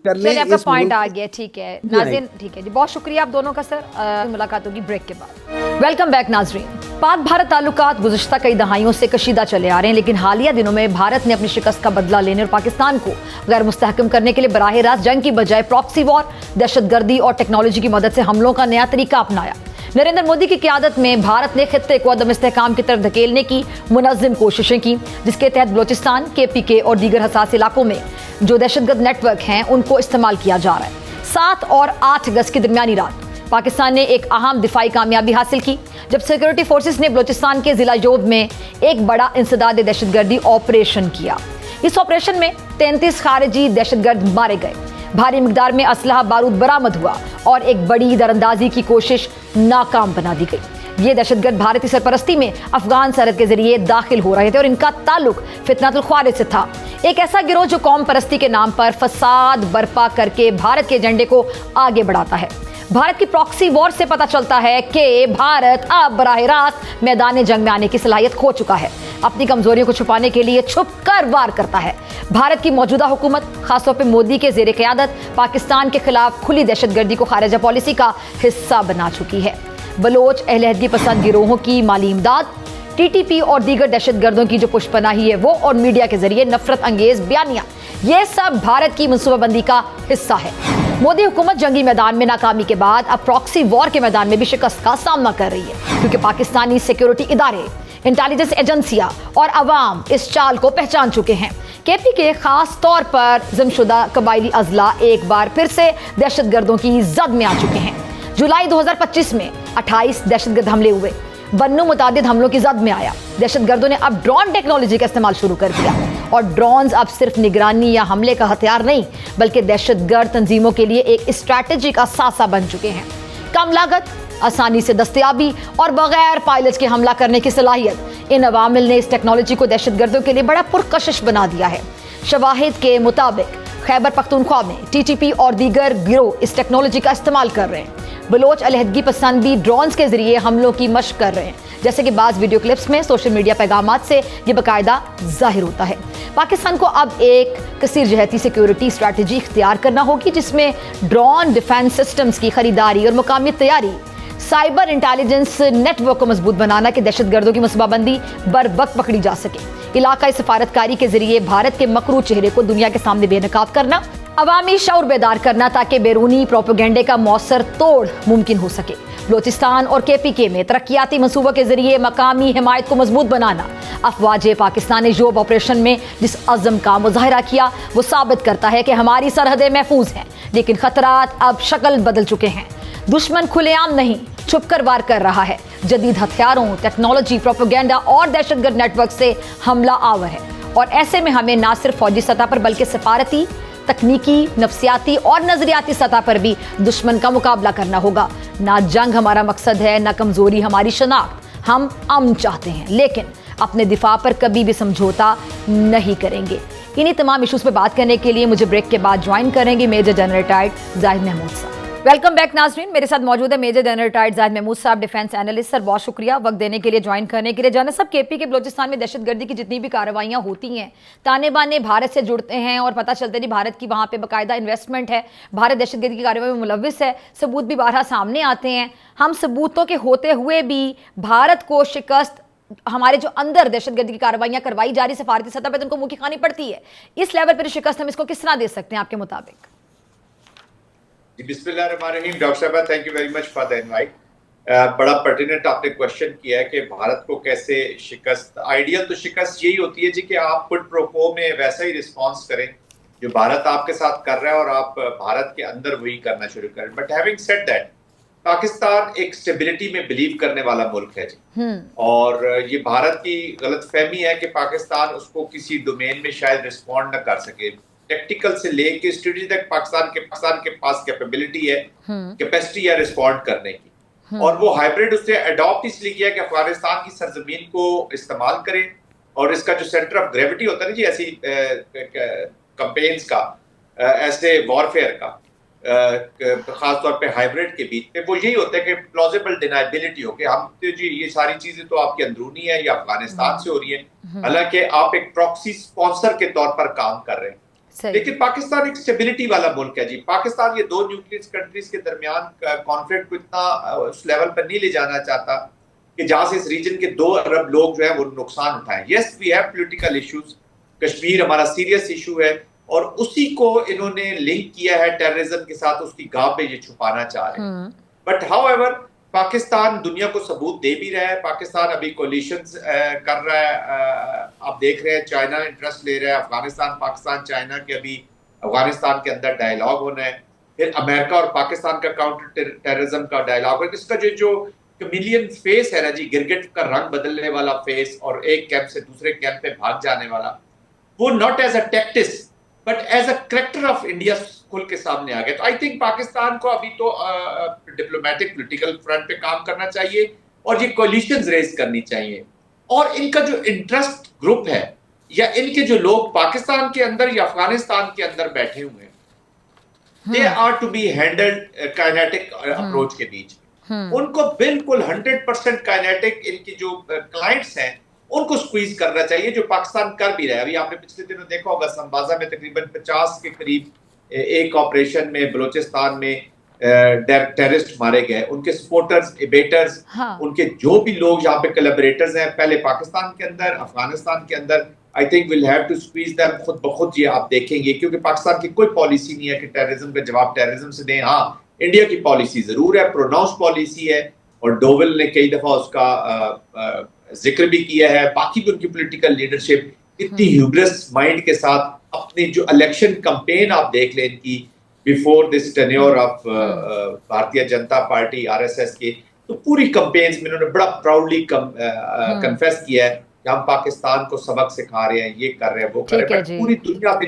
कर ले, आपका पॉइंट आ गया। ठीक है नाज़रीन, ठीक है जी, बहुत शुक्रिया आप दोनों का सर। मुलाकात होगी ब्रेक के बाद। वेलकम बैक नाज़रीन। पाक भारत ताल्लुकात गुज़िश्ता कई दहाइयों से कशीदा चले आ रहे हैं, लेकिन हालिया दिनों में भारत ने अपनी शिकस्त का बदला लेने और पाकिस्तान को गैर मुस्तहकम करने के लिए बराह रास्त जंग की बजाय प्रॉक्सी वॉर, दहशतगर्दी और टेक्नोलॉजी की मदद से हमलों का नया तरीका अपनाया। नरेंद्र मोदी की क़यादत में भारत ने खित्ते को अदम इस्तेहकाम की तरफ धकेलने की मुनज़्ज़म कोशिशें की, जिसके तहत बलोचिस्तान, KPK और दीगर हसास इलाकों में जो दहशतगर्द नेटवर्क हैं उनको इस्तेमाल किया जा रहा है। 7 और 8 अगस्त की दरमियानी रात पाकिस्तान ने एक अहम दिफाई कामयाबी हासिल की जब सिक्योरिटी फोर्सेस ने बलोचिस्तान के जिला योब में एक बड़ा इंसदाद दहशतगर्दी ऑपरेशन किया। इस ऑपरेशन में 33 खारिजी दहशतगर्द मारे गए, भारी मिकदार में असलहा बारूद बरामद हुआ और एक बड़ी दरअंदाजी की कोशिश नाकाम बना दी गई। ये दहशतगर्द भारतीय सरपरस्ती में अफगान सरहद के जरिए दाखिल हो रहे थे और इनका ताल्लुक फितनातुल ख्वारिज से था, एक ऐसा गिरोह जो कौम परस्ती के नाम पर फसाद बर्पा करके भारत के एजेंडे को आगे बढ़ाता है। भारत की प्रॉक्सी वॉर से पता चलता है कि भारत अब बराह रास्त मैदान जंग में आने की सलाहियत खो चुका है। अपनी कमजोरियों को छुपाने के लिए छुपकर वार करता है। भारत की मौजूदा हुकूमत, खासतौर पर मोदी के ज़ेर क़यादत, पाकिस्तान के खिलाफ खुली दहशतगर्दी को खारिजा पॉलिसी का हिस्सा बना चुकी है। बलोच अहलहदगी पसंद गिरोहों की माली इमदाद, TTP और दीगर दहशतगर्दों की जो पुष्पनाही है वो, और मीडिया के जरिए नफरत अंगेज बयानियां, ये सब भारत की मनसूबाबंदी का हिस्सा है। मोदी हुकूमत जंगी मैदान में नाकामी के बाद अब प्रॉक्सी वॉर के मैदान में भी शिकस्त का सामना कर रही है, क्योंकि पाकिस्तानी सिक्योरिटी इदारे, इंटेलिजेंस एजेंसियां और अवाम इस चाल को पहचान चुके हैं। KPK खास तौर पर ज़िम्मेशुदा कबायली अजला एक बार फिर से दहशतगर्दों की जद में आ चुके हैं। जुलाई 2025 में 28 दहशतगर्द हमले हुए, बन्नू मुतादिद हमलों की जद में आया। दहशतगर्दों ने अब ड्रोन टेक्नोलॉजी का इस्तेमाल शुरू कर दिया और ड्रोन्स अब सिर्फ निगरानी या हमले का हथियार नहीं, बल्कि दहशतगर्द तंजीमों के लिए एक स्ट्रैटेजी का सासा बन चुके हैं। कम लागत, आसानी से दस्तयाबी और बगैर पायलट के हमला करने की सलाहियत, इन अवामिल ने इस टेक्नोलॉजी को दहशतगर्दों के लिए बड़ा पुरकशिश बना दिया है। शवाहिद के मुताबिक खैबर पख्तूनख्वा में TTP और दीगर गिरोह इस टेक्नोलॉजी का इस्तेमाल कर रहे हैं। बलोच अलहदगी पसंद भी ड्रोन्स के जरिए हमलों की मशक कर रहे हैं, जैसे कि बाज़ वीडियो क्लिप्स में सोशल मीडिया पैगामात से ये बाकायदा जाहिर होता है। पाकिस्तान को अब एक कसीर जहती सिक्योरिटी स्ट्रैटेजी इख्तियार करना होगी, जिसमें ड्रोन डिफेंस सिस्टम्स की खरीदारी और मुकामी तैयारी, साइबर इंटेलिजेंस नेटवर्क को मजबूत बनाना कि दहशतगर्दों की मुसबाबंदी बर वक्त पकड़ी जा सके, इलाकाई सफारतकारी के जरिए भारत के मकरू चेहरे को दुनिया के सामने बेनकाब करना, अवामी शऊर बेदार करना ताकि बैरूनी प्रोपेगेंडे का मौसर तोड़ मुमकिन हो सके, बलोचिस्तान और KPK में तरक्याती मनसूबों के जरिए मकामी हिमायत को मजबूत बनाना। अफवाज पाकिस्तान ने जोब ऑपरेशन में जिस अज़म का मुजाहरा किया वो साबित करता है कि हमारी सरहदें महफूज हैं, लेकिन खतरात अब शक्ल बदल चुके हैं। दुश्मन खुलेआम नहीं, छुपकर वार कर रहा है। जदीद हथियारों, टेक्नोलॉजी, प्रोपेगेंडा और दहशतगर्द नेटवर्क से हमला आवर है, और ऐसे में हमें ना सिर्फ फौजी सतह पर बल्कि सफारती, तकनीकी, नफ्सियाती और नजरियाती सतह पर भी दुश्मन का मुकाबला करना होगा। ना जंग हमारा मकसद है, ना कमजोरी हमारी शनाख्त। हम अमन चाहते हैं, लेकिन अपने दिफा पर कभी भी समझौता नहीं करेंगे। इन्हीं तमाम इशूज़ पर बात करने के लिए मुझे ब्रेक के बाद ज्वाइन करेंगे major general retired Zahid Mahmood साहब। वेलकम बैक नाज़रीन, मेरे साथ मौजूद है major general retired Zahid Mahmood साहब, डिफेंस एनालिस्ट। सर बहुत शुक्रिया वक्त देने के लिए, ज्वाइन करने के लिए। जाना सब KP के बलोचिस्तान में दहशतगर्दी की जितनी भी कार्रवाइयाँ होती हैं, ताने बाने भारत से जुड़ते हैं और पता चलता है कि भारत की वहाँ पे बाकायदा इन्वेस्टमेंट है, भारत दहशतगर्दी की कार्रवाई में मुलविस है, सबूत भी बारहा सामने आते हैं। हम सबूतों के होते हुए भी भारत को शिकस्त, हमारे जो अंदर दहशतगर्दी की कार्रवाइयाँ करवाई जा रही सफारती सतह पर, तो उनको मुँह की खानी पड़ती है। इस लेवल पर शिकस्त हम इसको किस तरह दे सकते हैं आपके मुताबिक? बिस्मिल्लाहिर्रहमानिर्रहीम। डॉक्टर साहब, thank you very much for the invite. बड़ा पर्टिनेंट आपने क्वेश्चन किया है कि भारत को कैसे शिकस्त। आइडियल तो शिकस्त यही होती है जी कि आप पुट प्रोको में वैसा ही रिस्पॉन्स करें जो भारत आपके साथ कर रहा है और आप भारत के अंदर वही करना शुरू करें। But having said that, Pakistan एक स्टेबिलिटी में बिलीव करने वाला मुल्क है जी, और ये भारत की गलतफहमी है कि पाकिस्तान उसको किसी डोमेन में शायद रिस्पॉन्ड न कर सके। टेक्टिकल से लेके स्ट्रेटजी तक पाकिस्तान के पास कैपेबिलिटी है, कैपेसिटी है रिस्पॉन्ड करने की, और वो हाइब्रिड उससे अडॉप्ट इसलिए किया कि अफगानिस्तान की सरजमीन को इस्तेमाल करे, और इसका जो सेंटर ऑफ ग्रेविटी होता है ना जी ऐसी कैंपेन्स का, ऐसे वॉरफेयर का, खासतौर पे हाइब्रिड के बीच में, वो यही होता है कि प्लॉजिबल डिनाइबिलिटी हो कि हम तो जी ये सारी चीजें तो आपकी अंदरूनी है या अफगानिस्तान से हो रही है, हालांकि आप एक प्रॉक्सी स्पॉन्सर के तौर पर काम कर रहे हैं। लेकिन पाकिस्तान एक स्टेबिलिटी वाला मुल्क है जी। पाकिस्तान ये दो न्यूक्लियर कंट्रीज के दरमियान कॉन्फ्लिक्ट को इतना उस लेवल पर नहीं ले जाना चाहता कि जहां से इस रीजन के 2 अरब लोग जो है वो नुकसान उठाएं। Yes, we have political issues, Kashmir हमारा सीरियस इशू है, और उसी को इन्होंने लिंक किया है टेररिज्म के साथ, उसकी गाह पे ये छुपाना चाह रहे हैं। बट हाउएवर पाकिस्तान दुनिया को सबूत दे भी रहा है। पाकिस्तान अभी कोलिशंस कर रहा है, आप देख रहे हैं चाइना इंटरेस्ट ले रहा है, अफगानिस्तान, पाकिस्तान, चाइना के अभी अफगानिस्तान के अंदर डायलॉग होना है, फिर अमेरिका और पाकिस्तान का काउंटर टेररिज्म का डायलॉग है। इसका जो कमिलियन फेस है ना जी, गिरगिट का रंग बदलने वाला फेस और एक कैंप से दूसरे कैंप पे भाग जाने वाला, वो not as a tactics but as a character of India खुल के सामने आ गया। तो आई थिंक पाकिस्तान को अभी तो डिप्लोमेटिक पॉलिटिकल फ्रंट पे काम करना चाहिए और ये कोलिशंस रेज करनी चाहिए, और इनका जो इंटरेस्ट ग्रुप है या इनके जो लोग पाकिस्तान के अंदर या अफगानिस्तान के अंदर बैठे हुए हैं, they are to be handled kinetic approach के बीच में। उनको बिल्कुल 100% काइनेटिक, इनकी जो क्लाइंट्स हैं उनको स्क्वीज करना चाहिए, जो पाकिस्तान कर भी रहा है। अभी आपने पिछले दिनों देखा होगा संबाजा में तकरीबन 50 के करीब एक ऑपरेशन में बलोचिस्तान में टेररिस्ट मारे गए, उनके सपोर्टर्स, एबेटर्स, उनके जो भी लोग यहाँ पे कोलैबोरेटर्स हैं पहले पाकिस्तान के अंदर, अफगानिस्तान के अंदर, I think will have to squeeze them खुद ब खुद। ये आप देखेंगे क्योंकि पाकिस्तान की कोई पॉलिसी नहीं है कि टेररिज्म का जवाब टेररिज्म से दें। हाँ, इंडिया की पॉलिसी जरूर है, प्रोनाउंस पॉलिसी है, और डोवल ने कई दफा उसका जिक्र भी किया है। बाकी भी उनकी पॉलिटिकल लीडरशिप इतनी ह्यूब्रिस माइंड के साथ अपनी जो इलेक्शन कैंपेन आप देख लें इनकी before this tenure of Bharatiya Janata party RSS के, तो पूरी कैंपेन्स में इन्होंने बड़ा प्राउडली कन्फेस किया है कि हम पाकिस्तान को सबक सिखा रहे हैं, ये कर रहे हैं, वो कर रहे हैं। पूरी दुनिया में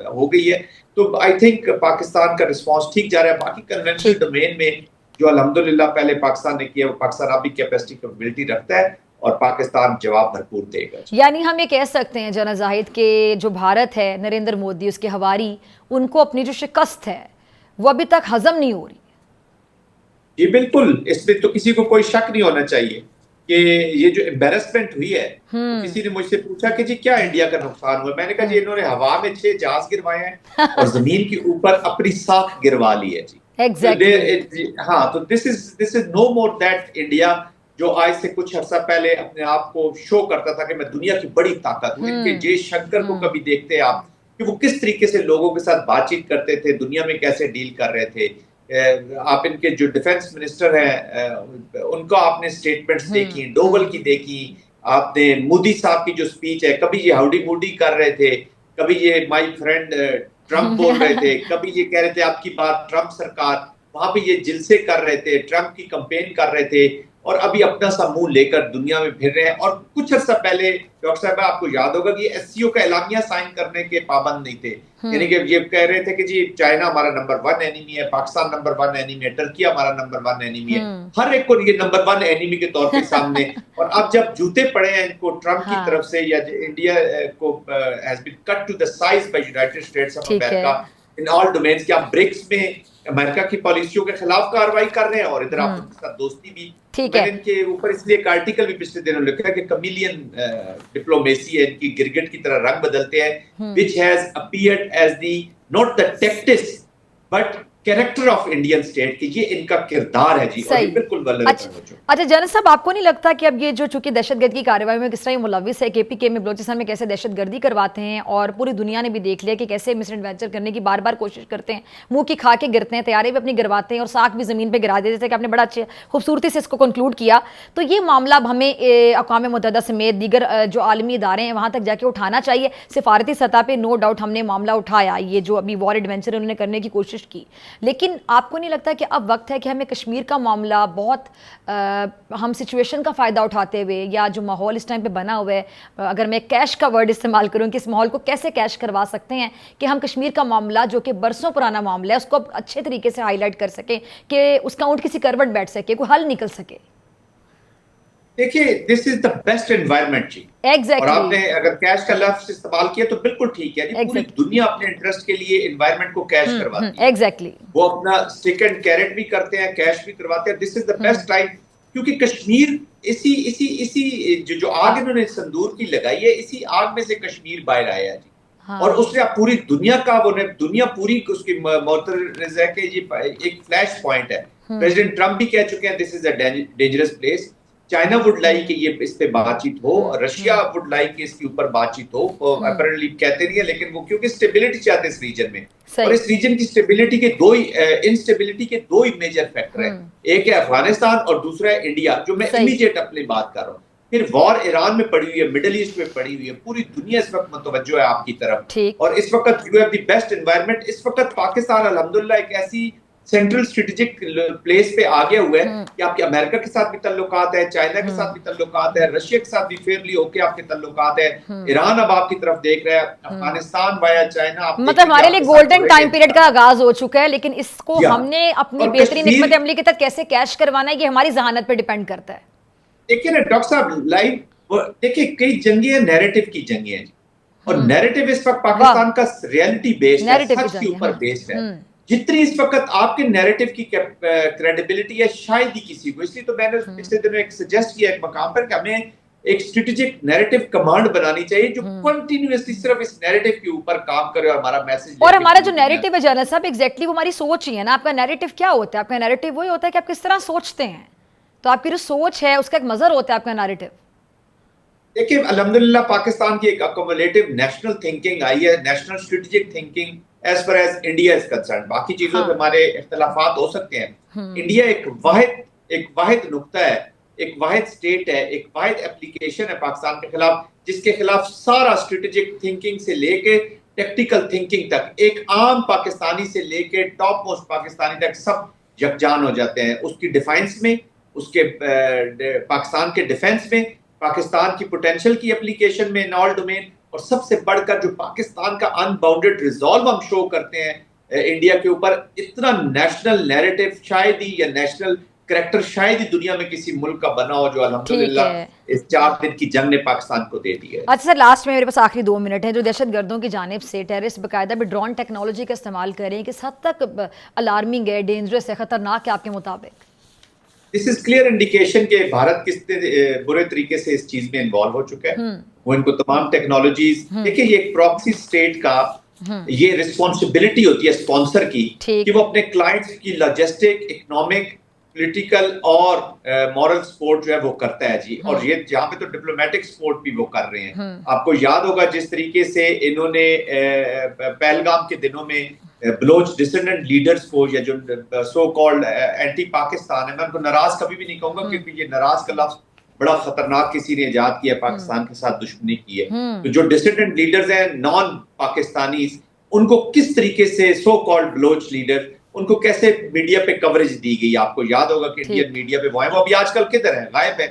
हो गई है। तो आई थिंक पाकिस्तान का रिस्पॉन्स ठीक जा रहा है। बाकी कन्वेंशनल डोमेन में जो अल्हम्दुलिल्लाह पहले पाकिस्तान ने किया, वो पाकिस्तान अभी कैपेसिटी कैपेबिलिटी रखता है और पाकिस्तान जवाब भरपूर देगा। यानी हम ये कह सकते हैं जना जाहिद के जो भारत है, नरेंद्र मोदी, उसके हवारी, उनको अपनी जो शिकस्त है वो अभी तक हजम नहीं हो रही। जी बिल्कुल, इसमें तो किसी को कोई शक नहीं होना चाहिए। कि ये जो एम्बेरसमेंट हुई है, तो किसी ने मुझसे पूछा कि जी क्या इंडिया का नुकसान हुआ। मैंने कहा जी इन्होंने हवा में 6 जहाज गिरवाए हैं और जमीन के ऊपर अपनी साख गिरवा ली है जी। एग्जैक्टली। हाँ, तो this is no more that India जो आज से कुछ अर्सा पहले अपने आप को शो करता था कि मैं दुनिया की बड़ी ताकत हूँ। इनके जयशंकर को कभी देखते आप कि वो किस तरीके से लोगों के साथ बातचीत करते थे, दुनिया में कैसे डील कर रहे थे। आप इनके जो डिफेंस मिनिस्टर हैं उनको आपने स्टेटमेंट्स देखी, डोवल की देखी, आपने मोदी साहब की जो स्पीच है, कभी ये हाउडी मोडी कर रहे थे, कभी ये माय फ्रेंड ट्रम्प बोल रहे थे, कभी ये कह रहे थे आपकी बात ट्रम्प सरकार, वहां पे ये जिलसे कर रहे थे, ट्रम्प की कैंपेन कर रहे थे, और अभी अपना सा मुंह लेकर दुनिया में फिर रहे हैं। और कुछ अर्सा पहले डॉक्टर साहब आपको याद होगा कि एससीओ का एलामिया साइन करने के पाबंद नहीं थे, यानी कि ये कह रहे थे कि जी चाइना हमारा नंबर 1 एनिमी है, पाकिस्तान नंबर 1 एनिमी है, टर्की हमारा नंबर 1 एनिमी है, हर एक को ये नंबर 1 एनिमी के तौर पे सामने। और अब जब जूते पड़े हैं इनको ट्रम्प की तरफ से, या इंडिया को has been cut to the size by United States of America in all domains, कि आप ब्रिक्स में अमेरिका की पॉलिसियों के खिलाफ कार्रवाई कर रहे हैं और इधर आप उनके साथ दोस्ती भी। मैंने इनके ऊपर इसलिए एक आर्टिकल भी पिछले दिनों लिखा कि कमिलियन डिप्लोमेसी है इनकी, गिरगिट की तरह रंग बदलते हैं, which has appeared as the not the tactics but character of Indian state की, ये इनका किरदार है जी। और ये बिल्कुल अच्छा जनरल साहब, आपको नहीं लगता कि अब ये जो चूंकि दहशतगर्दी की कार्रवाई में किस तरह मुलविस है, केपीके में बलोचिस्तान में कैसे दहशतगर्दी करवाते हैं, और पूरी दुनिया ने भी देख लिया कि कैसे मिस एडवेंचर करने की बार बार कोशिश करते हैं, मुंह की खा के गिरते हैं, तैयारी भी अपनी गिरवाते हैं और साख भी जमीन पर गिरा देते थे, कि आपने बड़ा अच्छे खूबसूरती से इसको कंक्लूड किया। तो ये मामला अब हमें अक़वाम मुत्तहिदा समेत दीगर जो आलमी इदारे हैं वहाँ तक जाके उठाना चाहिए। सिफारती सतह पर नो डाउट हमने मामला उठाया, ये जो अभी वॉर एडवेंचर उन्होंने करने की कोशिश की, लेकिन आपको नहीं लगता कि अब वक्त है कि हमें कश्मीर का मामला बहुत हम सिचुएशन का फ़ायदा उठाते हुए, या जो माहौल इस टाइम पे बना हुआ है, अगर मैं कैश का वर्ड इस्तेमाल करूं कि इस माहौल को कैसे कैश करवा सकते हैं कि हम कश्मीर का मामला जो कि बरसों पुराना मामला है उसको अब अच्छे तरीके से हाईलाइट कर सकें कि उसका ऊंट किसी करवट बैठ सके, कोई हल निकल सके। देखिए, this is the best environment जी। Exactly. और आपने अगर कैश का लफ्ज इस्तेमाल किया तो बिल्कुल ठीक है। पूरी दुनिया अपने इंटरेस्ट के लिए एनवायरनमेंट को कैश करवाती है। Exactly. वो अपना स्टिक एंड कैरेट भी करते हैं, कैश भी करवाते हैं। This is the best time, क्योंकि कश्मीर इसी जो आग इन्होंने संदूर की लगाई है, इसी आग में से कश्मीर बाहर आया है जी। हाँ। और उसने पूरी दुनिया का दुनिया पूरी उसकी मोतरज़ है कि ये एक फ्लैश पॉइंट है। प्रेसिडेंट ट्रम्प भी कह चुके हैं this is a dangerous place. China would like कि ये इस पे बातचीत हो, रशिया वुड लाइक कि इसके ऊपर बातचीत हो। अपैरेंटली कहते नहीं है, लेकिन वो क्योंकि स्टेबिलिटी चाहते हैं इस रीजन में, और इस रीजन की स्टेबिलिटी के इंस्टेबिलिटी के दो ही मेजर फैक्टर हैं। एक है अफगानिस्तान और दूसरा है इंडिया, जो मैं इमीडिएट अपनी बात कर रहा हूँ। फिर वॉर ईरान में पड़ी हुई है, मिडिल ईस्ट में पड़ी हुई है, पूरी दुनिया इस वक्त मुतवज्जो है आपकी तरफ। और इस वक्त you have the best environment. इस वक्त पाकिस्तान अल्हम्दुलिल्लाह एक ऐसी सेंट्रल स्ट्रेटेजिक प्लेस पे आ गया हुआ है कि आपके अमेरिका के साथ भी तल्लुकात है, चाइना के साथ भी तल्लुकात है, रशिया के साथ भी फेयरली होके आपके तल्लुकात है, ईरान अब आपकी तरफ देख रहा है, अफगानिस्तान वाया चाइना, मतलब हमारे लिए गोल्डन टाइम पीरियड का आगाज हो चुका है। लेकिन इसको हमने अपनी बेहतरीन हिकमत अमली के तहत कैसे कैश करवाना है, ये हमारी जहानत पे डिपेंड करता है। देखिए ना डॉक्टर साहब, देखिए कई जंगे हैं, नैरेटिव की जंगे हैं, और नैरेटिव इस वक्त पाकिस्तान का रियलिटी बेस्ड है, सच के ऊपर बेस्ड है। जितनी इस वक्त आपके नैरेटिव की क्रेडिबिलिटी है शायद ही किसी को, इसलिए तो मैंने पिछले दिनों एक सजेस्ट किया एक मकाम पर कि हमें एक स्ट्रेटेजिक नैरेटिव कमांड बनानी चाहिए जो कंटिन्यूअसली सिर्फ इस नैरेटिव के ऊपर काम करे और हमारा मैसेज। और हमारा जो नैरेटिव है जनरल साहब, एग्जैक्टली वो हमारी सोच ही है ना। आपका नैरेटिव क्या होता है? आपका नैरेटिव वही होता है कि आप किस तरह सोचते हैं, तो आपकी जो सोच है उसका एक मजर होता है आपका नैरेटिव। देखिए अल्हम्दुलिल्लाह पाकिस्तान की एक अकोमोडेटिव नेशनल थिंकिंग आई है, national strategic thinking as far as India is concern. बाकी चीजों पे हमारे इख्तिलाफात हो सकते हैं। इंडिया एक वाहिद नुक्ता है, एक वाहिद स्टेट है, एक वाहिद एप्लीकेशन है पाकिस्तान के खिलाफ, जिसके खिलाफ सारा स्ट्रेटेजिक थिंकिंग से लेके टेक्टिकल थिंकिंग तक, एक आम पाकिस्तानी से लेके टॉप मोस्ट पाकिस्तानी तक सब यकजान हो जाते हैं उसकी डिफेंस में, उसके पाकिस्तान के डिफेंस में, पाकिस्तान की पोटेंशियल की एप्लीकेशन में इन ऑल डोमेन, और सबसे बढ़कर जो पाकिस्तान का अनबाउंडेड रिजॉल्व हम शो करते हैं इंडिया के ऊपर। इतना नेशनल नैरेटिव शायद ही, या नेशनल करैक्टर शायद ही दुनिया में किसी मुल्क का बना हो, जो अल्हम्दुलिल्लाह इस 4 दिन की जंग ने पाकिस्तान को दे दिया है। अच्छा सर, लास्ट में मेरे पास आखिरी 2 मिनट है। जो दहशतगर्दों की जानिब से टेररिस्ट बाकायदा भी ड्रोन टेक्नोलॉजी का इस्तेमाल करें, किस हद तक अलार्मिंग है, डेंजरस है, खतरनाक है आपके मुताबिक? दिस इज क्लियर इंडिकेशन कि भारत किस बुरे तरीके से इस चीज में इन्वॉल्व हो चुका है। वो इनको तमाम टेक्नोलॉजीज, देखिए ये एक प्रॉक्सी स्टेट का ये रिस्पॉन्सिबिलिटी होती है स्पॉन्सर की कि वो अपने क्लाइंट्स की लॉजिस्टिक, इकोनॉमिक, पॉलिटिकल और मॉरल सपोर्ट जो है वो करता है जी। और ये जहाँ पे तो डिप्लोमेटिक सपोर्ट भी वो कर रहे हैं। आपको याद होगा जिस तरीके से इन्होंने पहलगाम के दिनों में बलोच डिसेंडेंट लीडर्स को, या जो सो कॉल्ड एंटी पाकिस्तान है, मैं उनको नाराज कभी भी नहीं कहूंगा क्योंकि ये नाराज का लफ्ज बड़ा खतरनाक किसी ने इजाद किया, पाकिस्तान के साथ दुश्मनी की है। तो जो डिसेंडेंट लीडर्स हैं, नॉन पाकिस्तानी, उनको किस तरीके से सो कॉल्ड बलोच लीडर, उनको कैसे मीडिया पे कवरेज दी गई। आपको याद होगा कि इंडियन मीडिया पे वो है, वो अभी आजकल किधर है, गायब है।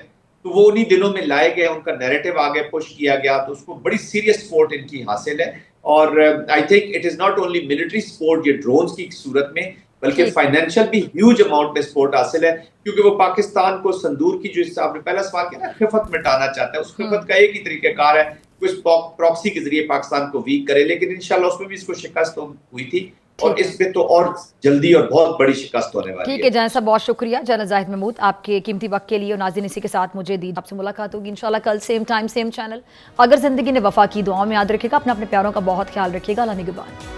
तो वो उन्हीं दिनों में लाए गए, उनका नैरेटिव आगे पुश किया गया, तो उसको बड़ी सीरियस सपोर्ट इनकी हासिल है। और I think it is not only military support ये ड्रोन्स की सूरत में, बल्कि फाइनेंशियल भी ह्यूज अमाउंट में सपोर्ट हासिल है, क्योंकि वो पाकिस्तान को संदूर की, जो आपने पहला सवाल किया ना, खिफत मिटाना चाहता है। उस खिफत का एक ही तरीकेकार है कि उस प्रॉक्सी के जरिए पाकिस्तान को वीक करे, लेकिन इंशाल्लाह उसमें भी इसको शिकस्त हुई थी और इस पे तो और जल्दी और बहुत बड़ी शिकस्त होने वाली है। ठीक है जैन साहब, बहुत शुक्रिया जनरल जाहिद महमूद आपके कीमती वक्त के लिए। और नाज़रीन, इसी के साथ मुझे दी आपसे मुलाकात होगी इंशाल्लाह कल, सेम टाइम सेम चैनल। अगर जिंदगी ने वफा की, दुआओं में याद रखिएगा, अपने प्यारों का बहुत ख्याल रखिएगा। अल्लाह निगहबान।